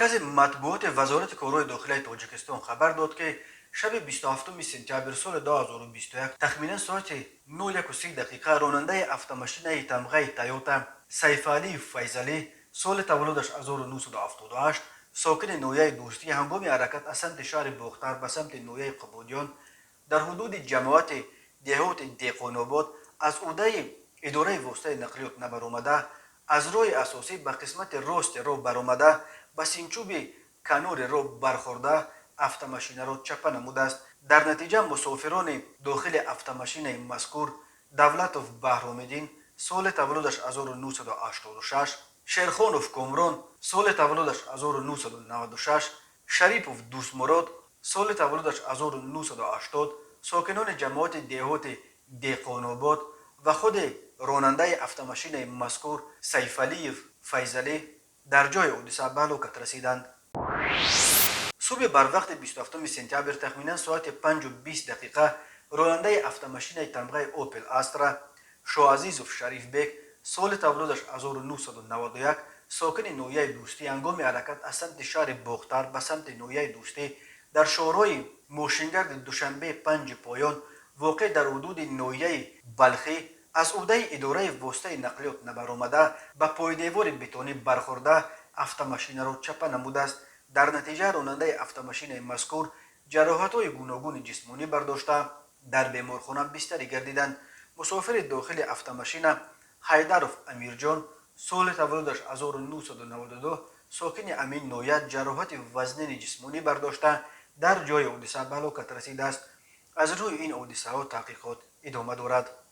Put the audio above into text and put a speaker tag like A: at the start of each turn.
A: مرکز مطبوعات وزارت کارهای داخلی تاجیکستان خبر داد که شب 27 سپتامبر سال 2021 تخمینا ساعت 01:30 دقیقه راننده автомашین تمغه تویوتا سیف علی فیضلی سال تولدش 1978 ساکن نویه دوستی هنگام حرکت از سمت شهر باختر به سمت نویه قبودیان در حدود جماعت دهات دیقان‌آباد از عهده اداره واسطه نقلیات نبرآمده از راه اساسی به قسمت راست راه برآمده به سینچوب کنار راه برخورده автомашین را چپه نموده است. در نتیجه مسافران داخل автомашین مذکور دولتوف بهرام‌الدین سال تولدش 1986 شیرخانوف کامران سال تولدش 1996 شریفوف دوستمراد سال تولدش 1980 ساکنان جماعت دهات دیقان‌آباد و خود راننده автомашین مذکور سیف علی فیضلی در جای حادثه به هلاکت رسیدند. صبح بر وقت 27 سپتامبر تخمینا ساعت 5:20 دقیقه راننده автомашین تمغه اوپل استرا شوعزیزوف شریف بیگ سال تولدش 1991 ساکن نویه دوستی هنگام حرکت از سمت شهر باختر به سمت نویه دوستی در شهرهای ماشینگرد دوشنبه 5 پایان واقع در حدود نویه بلخی از عهده اداره واسطه نقلیات نبرآمده به پایدیوار بتونی برخورده автомашین را چپه نموده است. در نتیجه راننده автомашین مذکور جراحت‌های گوناگون جسمانی برداشته در بیمارخانه بستری گردیدند. مسافر داخل автомашین حیدروف امیرجان سال تولدش 1992 ساکن امین نویت جراحت وزنین جسمانی برداشته در جای حادثه به هلاکت رسیده است. از روی این حادثه ها تحقیقات ادامه دارد.